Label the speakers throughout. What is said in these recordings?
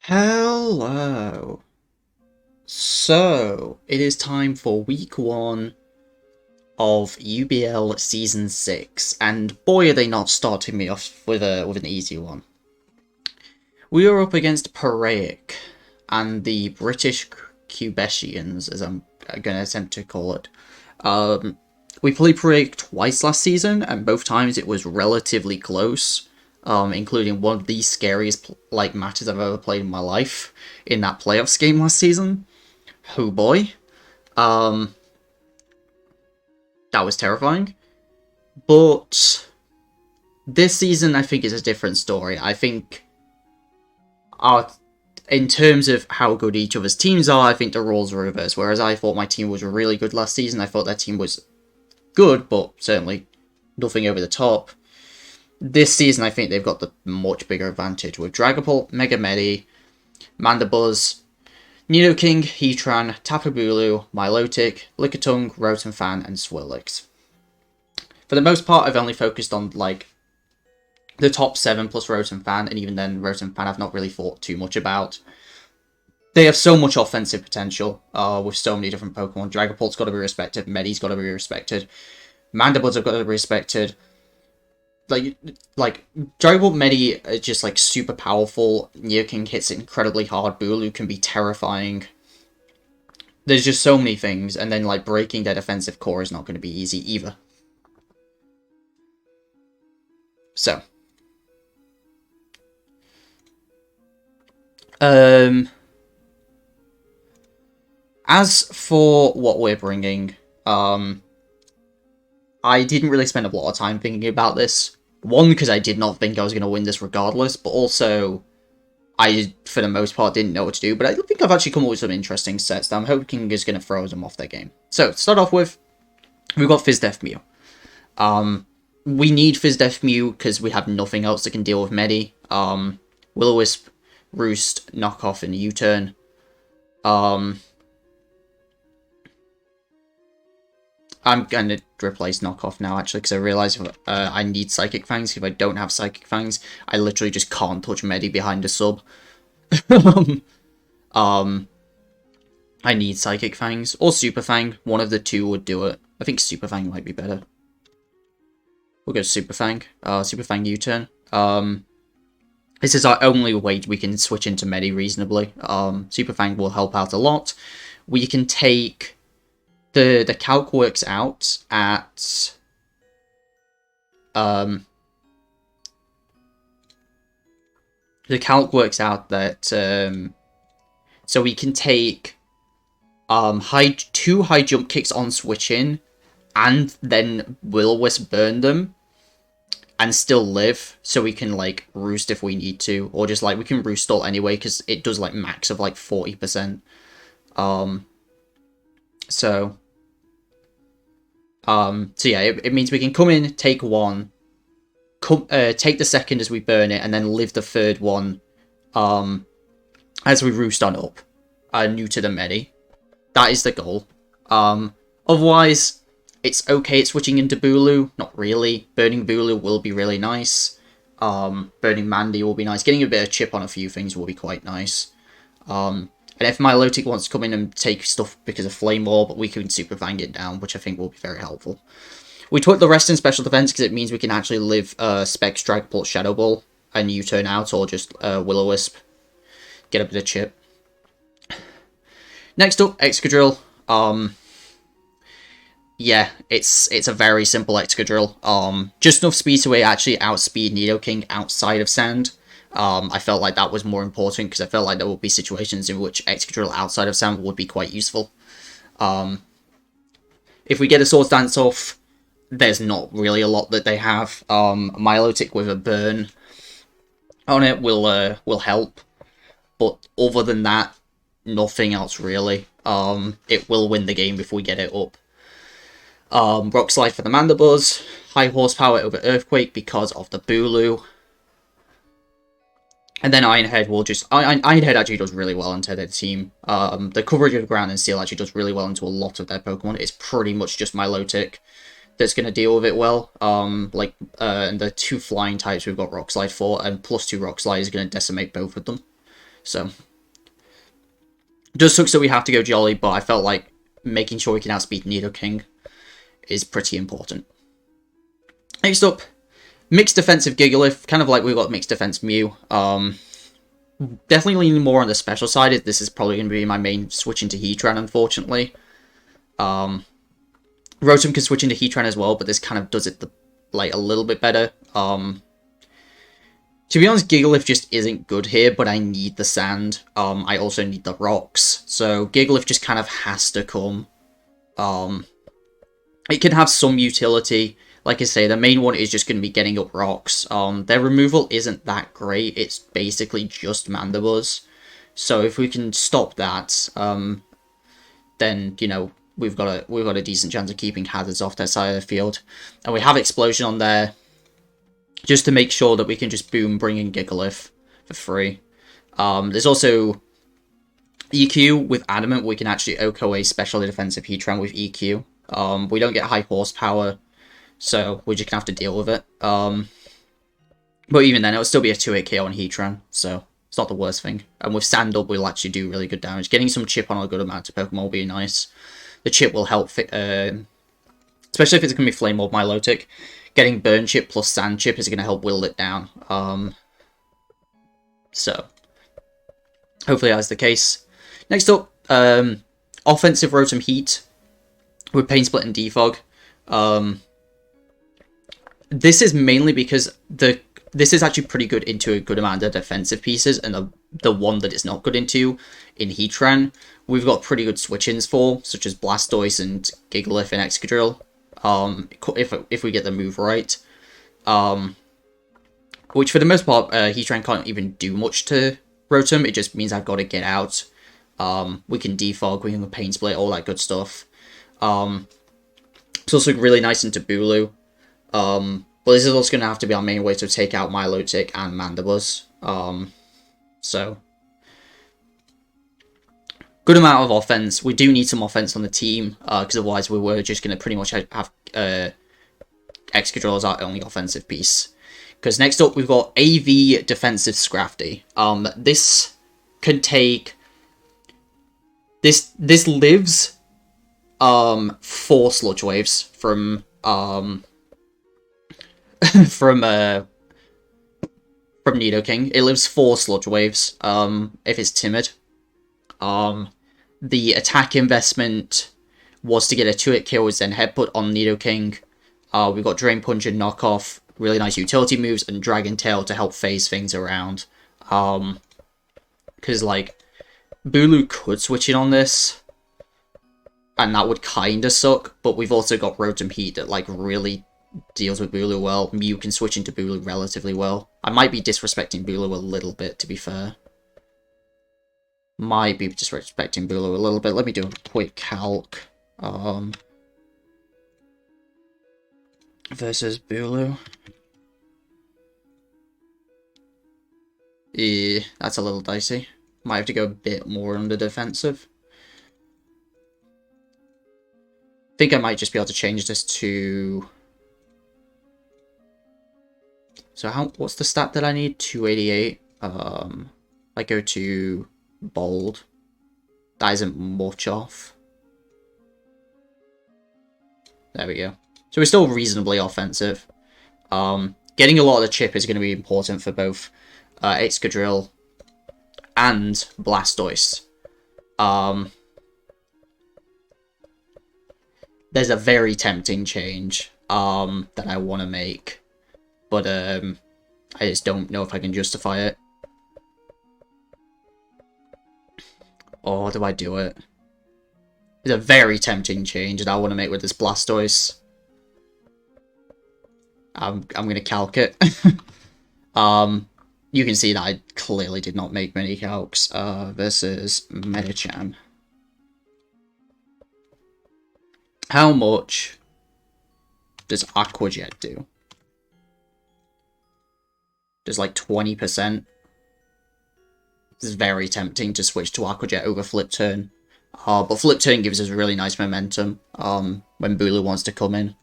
Speaker 1: Hello. So, it is time for week one of UBL Season 6, and boy are they not starting me off with an easy one. We are up against Paraic and the British Cubesians, as I'm going to attempt to call it. We played Paraic twice last season, and both times it was relatively close. Including one of the scariest matches I've ever played in my life in that playoffs game last season. Oh boy, um, that was terrifying. But this season, I think, is a different story. I think, in terms of how good each other's teams are, I think the roles are reversed. Whereas I thought my team was really good last season, I thought their team was good, but certainly nothing over the top. This season, I think they've got the much bigger advantage with Dragapult, Mega Medi, Mandibuzz, Nidoking, Heatran, Tapu Bulu, Milotic, Lickitung, Rotom and Swirlix. For the most part, I've only focused on, the top 7 plus Rotom, and even then, Rotom I've not really thought too much about. They have so much offensive potential, with so many different Pokemon. Dragapult's got to be respected, Medi's got to be respected, Mandibuzz have got to be respected. Dragapult Medi is just, super powerful. Nidoking hits it incredibly hard. Bulu can be terrifying. There's just so many things, and then, breaking their defensive core is not going to be easy either. So. As for what we're bringing, I didn't really spend a lot of time thinking about this. One, because I did not think I was going to win this regardless, but also, I, for the most part, didn't know what to do, but I think I've actually come up with some interesting sets that I'm hoping is going to throw them off their game. So, to start off with, we've got Fizdef Mew. We need Fizdef Mew because we have nothing else that can deal with Medi. Will-O-Wisp, Roost, Knockoff, and U-Turn. I'm going to replace Knockoff now, actually, because I realise I need Psychic Fangs. If I don't have Psychic Fangs, I literally just can't touch Medi behind a sub. I need Psychic Fangs. Or Super Fang. One of the two would do it. I think Super Fang might be better. We'll go Super Fang. Super Fang U-Turn. This is our only way we can switch into Medi reasonably. Super Fang will help out a lot. We can take... The calc works out at... the calc works out that... so we can take... two high jump kicks on switch in, and then Will-O-Wisp burn them, and still live, so we can, Roost if we need to, or just, we can Roost Stall anyway, because it does, max of, 40%. So yeah, it means we can come in, take one, take the second as we burn it, and then live the third one, as we Roost on up, new to the Medi. That is the goal. Otherwise, it's okay at switching into Bulu, not really. Burning Bulu will be really nice. Burning Mandy will be nice. Getting a bit of chip on a few things will be quite nice. And if Milotic wants to come in and take stuff because of Flame Orb, we can Super Fang it down, which I think will be very helpful. We took the rest in Special Defense because it means we can actually live Specs, Dragapult, Shadow Ball, and U-Turn out, or just Will-O-Wisp. Get a bit of chip. Next up, Excadrill. Yeah, it's a very simple Excadrill. Just enough speed to actually outspeed Nidoking outside of Sand. I felt like that was more important because I felt like there would be situations in which Excadrill outside of Sand would be quite useful. If we get a Swords Dance off, there's not really a lot that they have. Milotic with a burn on it will help, but other than that, nothing else really. It will win the game if we get it up. Rock Slide for the Mandibuzz, high horsepower over Earthquake because of the Bulu. And then Iron Head will just... Iron Head actually does really well into their team. The coverage of Ground and Steel actually does really well into a lot of their Pokemon. It's pretty much just Milotic that's going to deal with it well. And the two flying types we've got Rock Slide for, and +2 Rock Slide is going to decimate both of them. So, it does suck that we have to go Jolly, but I felt like making sure we can outspeed Nidoking is pretty important. Next up, mixed defensive Gigalith, kind of like we've got mixed defense Mew. Definitely leaning more on the special side. This is probably going to be my main switch into Heatran, unfortunately. Rotom can switch into Heatran as well, but this kind of does it like a little bit better. To be honest, Gigalith just isn't good here, but I need the sand. I also need the rocks, so Gigalith just kind of has to come. It can have some utility. Like I say, the main one is just going to be getting up rocks. Their removal isn't that great. It's basically just Mandibuzz. So if we can stop that, then, you know, we've got a decent chance of keeping hazards off their side of the field. And we have Explosion on there, just to make sure that we can just boom bring in Gigalith for free. There's also EQ with Adamant. We can actually OHKO a specially defensive Heatran with EQ. We don't get high horsepower, so we're just gonna have to deal with it. But even then, it'll still be a 2-hit KO on Heatran, so it's not the worst thing. And with Sand Up, we'll actually do really good damage. Getting some chip on a good amount of Pokemon will be nice. The chip will help, especially if it's going to be Flame Orb Milotic. Getting Burn Chip plus Sand Chip is going to help whittle it down. So, hopefully that's the case. Next up, offensive Rotom Heat with Pain Split and Defog. This is mainly because this is actually pretty good into a good amount of defensive pieces, and the one that it's not good into in Heatran, we've got pretty good switch-ins for, such as Blastoise and Gigalith and Excadrill. If we get the move right, which for the most part, Heatran can't even do much to Rotom. It just means I've got to get out. We can defog, we can Pain Split, all that good stuff. It's also really nice into Bulu. But this is also going to have to be our main way to take out Milotic and Mandibuzz. So, good amount of offense. We do need some offense on the team, because otherwise we were just going to pretty much have Excadrill as our only offensive piece. Because next up we've got AV Defensive Scrafty. This can take... This lives 4 Sludge Waves from Nidoking. It lives 4 Sludge Waves, if it's timid. The attack investment was to get a 2-hit kill with Zen Headbutt on Nidoking. We've got Drain Punch and Knockoff, really nice utility moves, and Dragon Tail to help phase things around. Because, like, Bulu could switch in on this, and that would kinda suck, but we've also got Rotom Heat that, like, really deals with Bulu well. Mew can switch into Bulu relatively well. I might be disrespecting Bulu a little bit, to be fair. Might be disrespecting Bulu a little bit. Let me do a quick calc. Versus Bulu. Yeah, that's a little dicey. Might have to go a bit more on the defensive. I think I might just be able to change this to... So what's the stat that I need? 288. I go to bold. That isn't much off. There we go. So we're still reasonably offensive. Getting a lot of the chip is going to be important for both Excadrill and Blastoise. There's a very tempting change that I want to make. But I just don't know if I can justify it. Or do I do it? It's a very tempting change that I want to make with this Blastoise. I'm going to calc it. You can see that I clearly did not make many calcs versus Medicham. How much does Aqua Jet do? Does like 20%. This is very tempting to switch to Aqua Jet over Flip Turn. But Flip Turn gives us really nice momentum when Bulu wants to come in.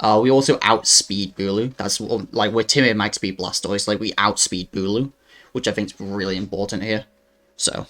Speaker 1: We also outspeed Bulu. That's like we're timid max speed Blastoise. Like we outspeed Bulu, which I think is really important here. So,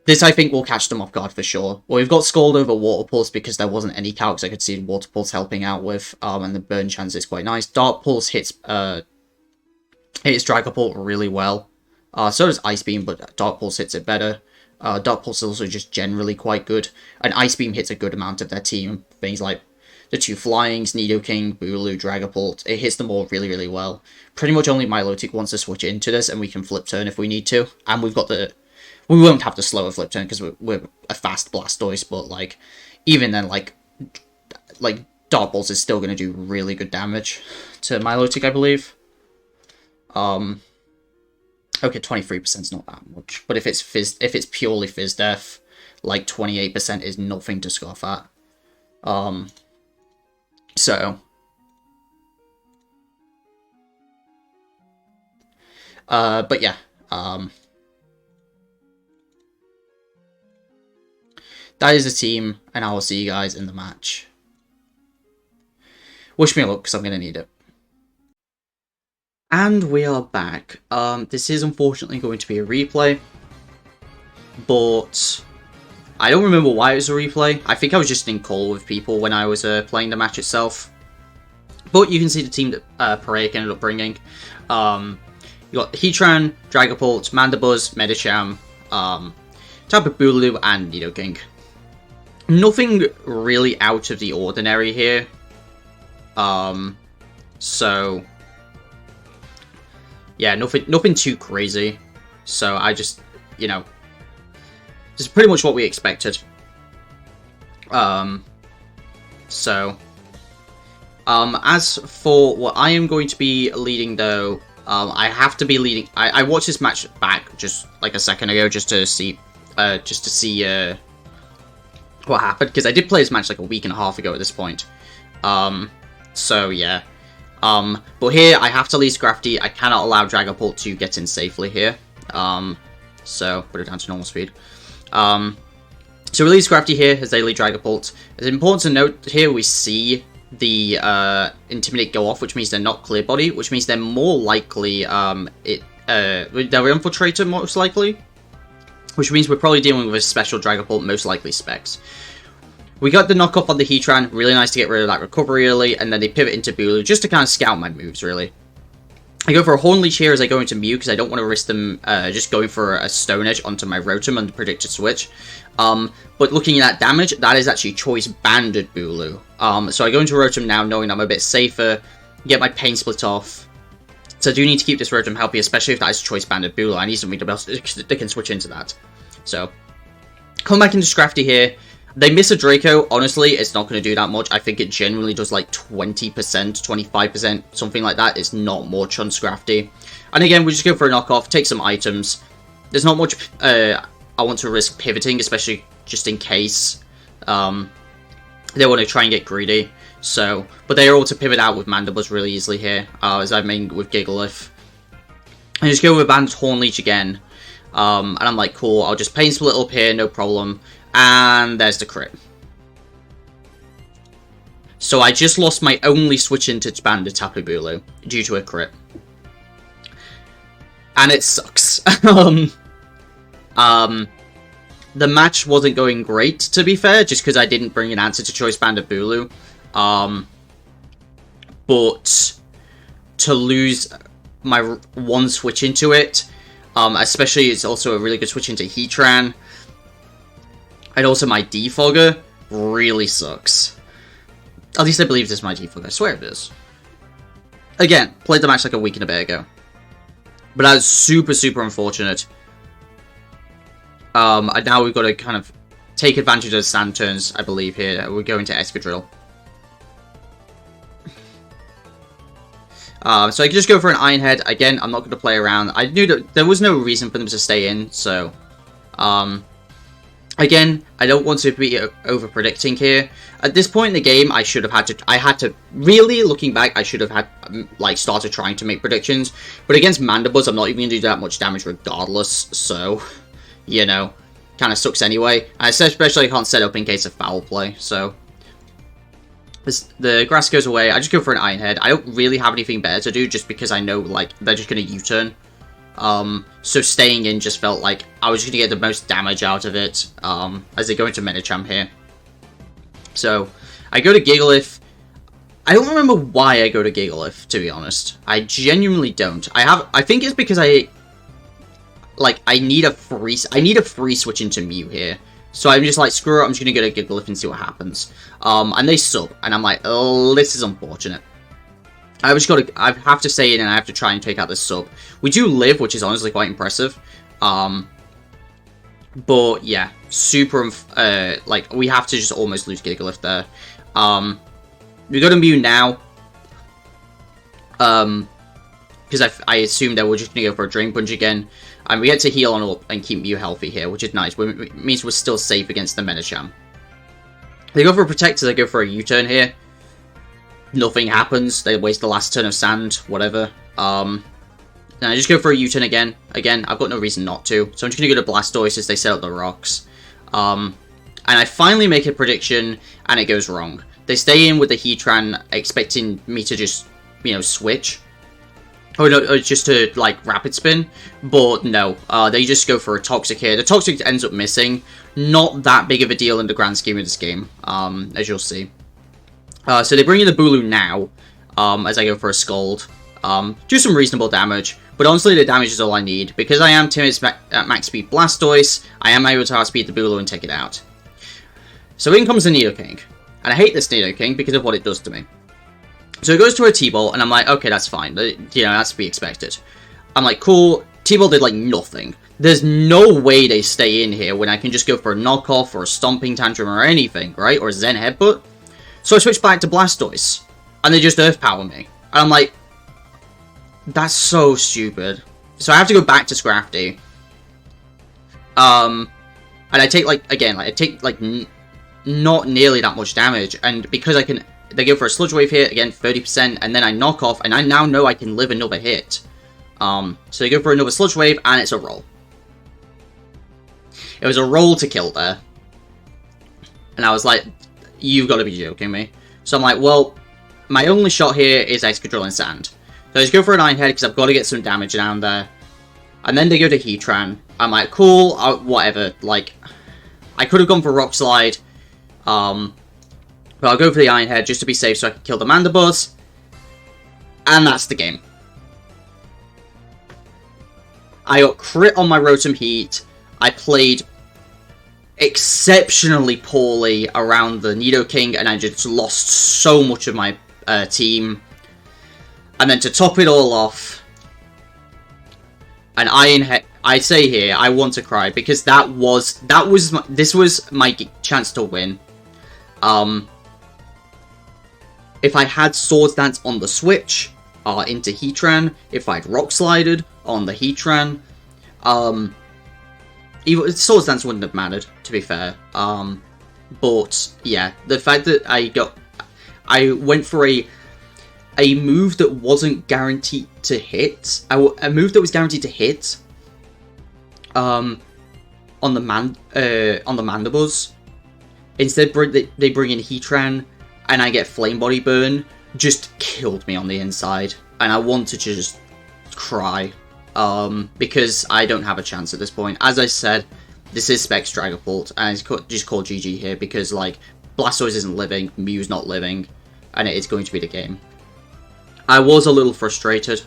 Speaker 1: this I think will catch them off guard for sure. Well, we've got Scald over Water Pulse because there wasn't any calcs I could see Water Pulse helping out with, and the burn chance is quite nice. Dark Pulse hits Dragapult really well. So does Ice Beam, but Dark Pulse hits it better. Dark Pulse is also just generally quite good, and Ice Beam hits a good amount of their team. Things like the 2 Flyings, Nidoking, Bulu, Dragapult, it hits them all really, really well. Pretty much only Milotic wants to switch into this, and we can flip turn if we need to. And we've got the... We won't have the slower flip turn, because we're a fast Blastoise, but, like, even then, like Dark Pulse is still going to do really good damage to Milotic, I believe. Okay, 23% is not that much, but if it's purely Fizz Death, like 28% is nothing to scoff at. But yeah, that is the team, and I will see you guys in the match. Wish me luck, because I'm going to need it. And we are back. This is unfortunately going to be a replay, but I don't remember why it was a replay. I think I was just in call with people when I was playing the match itself. But you can see the team that Paraic ended up bringing. You got Heatran, Dragapult, Mandibuzz, Medicham, Tapu Bulu, and Nidoking. Nothing really out of the ordinary here. So yeah, nothing too crazy. So I just, you know, this is pretty much what we expected. As for what I am going to be leading, though, I have to be leading. I watched this match back just like a second ago, just to see what happened, because I did play this match like a week and a half ago at this point. So yeah. But here I have to lead Scrafty. I cannot allow Dragapult to get in safely here. So put it down to normal speed. So release Scrafty here as they lead Dragapult. It's important to note here we see the Intimidate go off, which means they're not Clear Body, which means they're more likely they're Infiltrator most likely, which means we're probably dealing with a special Dragapult, most likely Specs. We got the knockoff on the Heatran, really nice to get rid of that recovery early, and then they pivot into Bulu just to kind of scout my moves, really. I go for a Horn Leech here as I go into Mew, because I don't want to risk them just going for a Stone Edge onto my Rotom and the predicted switch. But looking at that damage, that is actually Choice Banded Bulu. So I go into Rotom now, knowing I'm a bit safer, get my Pain Split off. So I do need to keep this Rotom healthy, especially if that is Choice Banded Bulu. I need something else that can switch into that. So, come back into Scrafty here. They miss a Draco. Honestly, it's not going to do that much. I think it generally does like 20%, 25%, something like that. It's not much on Scrafty. And again, we just go for a knockoff, take some items. There's not much I want to risk pivoting, especially just in case they want to try and get greedy. So, but they are able to pivot out with Mandibuzz really easily here, as I've made with Gigalith. And just go with Banded Horn Leech again. And I'm like, cool, I'll just Pain Split up here, no problem. And there's the crit. So I just lost my only switch into Banded Tapu Bulu due to a crit. And it sucks. The match wasn't going great, to be fair, just because I didn't bring an answer to Choice Banded Bulu. But to lose my one switch into it, especially it's also a really good switch into Heatran, and also my Defogger, really sucks. At least I believe this is my Defogger. I swear it is. Again, played the match like a week and a bit ago. But that was super, super unfortunate. And now we've got to kind of take advantage of the sand turns, I believe, here. We're going to Escadrille. So I can just go for an Iron Head. Again, I'm not going to play around. I knew that there was no reason for them to stay in, so... Again, I don't want to be over-predicting here. At this point in the game, I had to, really, looking back, I should have had, like, started trying to make predictions. But against Mandibuzz, I'm not even going to do that much damage regardless, so, you know, kind of sucks anyway. And especially I can't set up in case of foul play, so. The grass goes away, I just go for an Iron Head. I don't really have anything better to do, just because I know, like, they're just going to U-turn. So staying in just felt like I was going to get the most damage out of it, as they go into Medicham here. So, I go to Gigalith. I don't remember why I go to Gigalith, to be honest. I genuinely don't. I think it's because I need a free switch into Mew here. So I'm just like, screw it, I'm just going to go to Gigalith and see what happens. And they sub, and I'm like, oh, this is unfortunate. I have to stay in and I have to try and take out this sub. We do live, which is honestly quite impressive. But yeah, super, like, we have to just almost lose Gigalith there. We go to Mew now. Because I assumed that we're just going to go for a Drain Punch again. And we get to heal on up and keep Mew healthy here, which is nice. It means we're still safe against the Medicham. They go for a Protector, they go for a U-turn here. Nothing happens. They waste the last turn of Sand, whatever. And I just go for a U-turn again. Again, I've got no reason not to. So I'm just going to go to Blastoise as they set up the rocks. And I finally make a prediction, and it goes wrong. They stay in with the Heatran, expecting me to just, you know, switch. Oh no, just to, like, Rapid Spin. But no, they just go for a Toxic here. The Toxic ends up missing. Not that big of a deal in the grand scheme of this game, as you'll see. So they bring in the Bulu now, as I go for a Scald. Do some reasonable damage, but honestly the damage is all I need. Because I am timid at max speed Blastoise, I am able to outspeed the Bulu and take it out. So in comes the Nidoking. And I hate this Nidoking because of what it does to me. So it goes to a T-Ball, and I'm like, okay, that's fine. You know, that's to be expected. I'm like, cool, T-Ball did, like, nothing. There's no way they stay in here when I can just go for a knockoff or a Stomping Tantrum or anything, right? Or a Zen Headbutt. So I switch back to Blastoise, and they just Earth Power me. And I'm like, that's so stupid. So I have to go back to Scrafty. And I take, like, again, like, I take, like, not nearly that much damage, and because I can... They go for a Sludge Wave here, again, 30%, and then I knock off, and I now know I can live another hit. So they go for another Sludge Wave, and it's a roll. It was a roll to kill there. And I was like, you've got to be joking me. So I'm like, well, my only shot here is Excadrill and Sand. So I just go for an Iron Head, because I've got to get some damage down there. And then they go to Heatran. I'm like, cool, whatever. Like, I could have gone for Rock Slide. But I'll go for the Iron Head just to be safe so I can kill the Mandibuzz. And that's the game. I got crit on my Rotom Heat. I played exceptionally poorly around the Nidoking, and I just lost so much of my team. And then to top it all off, an Iron Head... I say here, I want to cry, because this was my chance to win. If I had Swords Dance on the Switch, into Heatran, if I'd Rock Slided on the Heatran, even Swords Dance wouldn't have mattered, to be fair. But yeah, the fact that I went for a move that wasn't guaranteed to hit, a move that was guaranteed to hit, on the Mandibuzz. Instead, they bring in Heatran, and I get Flame Body Burn, just killed me on the inside. And I wanted to just cry, because I don't have a chance at this point. As I said, this is Specs Dragapult, and it's just called GG here, because, like, Blastoise isn't living, Mew's not living, and it is going to be the game. I was a little frustrated.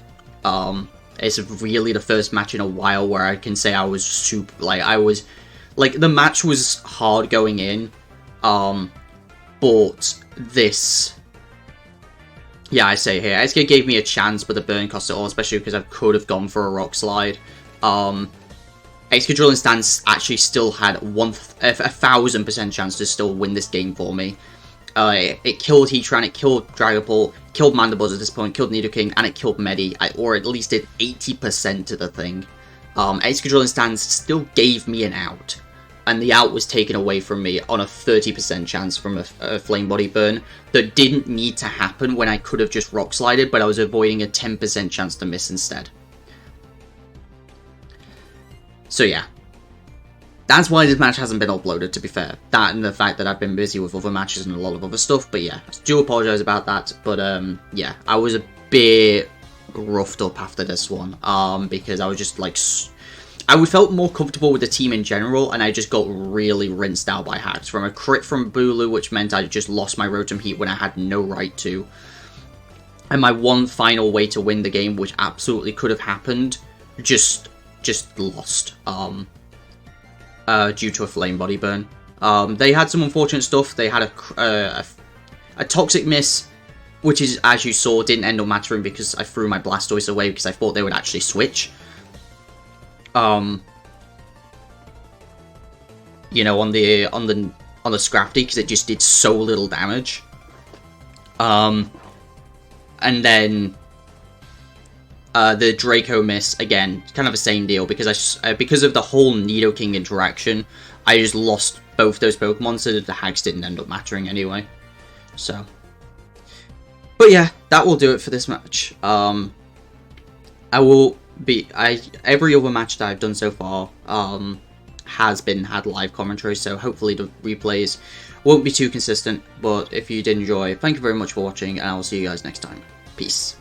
Speaker 1: It's really the first match in a while where I can say I was super, the match was hard going in, but this, yeah, I say here, it gave me a chance, but the burn cost it all, especially because I could have gone for a Rock Slide. Excadrill and Stance actually still had a 1,000% chance to still win this game for me. It killed Heatran, it killed Dragapult, killed Mandibuzz at this point, killed Nidoking, and it killed Medi, or at least did 80% to the thing. Excadrill and Stance still gave me an out. And the out was taken away from me on a 30% chance from a Flame Body Burn that didn't need to happen when I could have just Rock Slided, but I was avoiding a 10% chance to miss instead. So yeah. That's why this match hasn't been uploaded, to be fair. That and the fact that I've been busy with other matches and a lot of other stuff, but yeah. I do apologise about that, but yeah. I was a bit roughed up after this one, because I was just like, I felt more comfortable with the team in general, and I just got really rinsed out by hacks from a crit from Bulu, which meant I just lost my Rotom Heat when I had no right to, and my one final way to win the game, which absolutely could have happened, just lost, due to a Flame Body Burn. They had some unfortunate stuff. They had a Toxic Miss, which is, as you saw, didn't end up mattering because I threw my Blastoise away because I thought they would actually switch. You know, on the Scrafty, because it just did so little damage. And then the Draco Miss, again, kind of the same deal, because because of the whole Nidoking interaction, I just lost both those Pokemon, so that the Hags didn't end up mattering anyway. So, but yeah, that will do it for this match. Every other match that I've done so far had live commentary, so hopefully the replays won't be too consistent. But if you did enjoy, thank you very much for watching, and I will see you guys next time. Peace.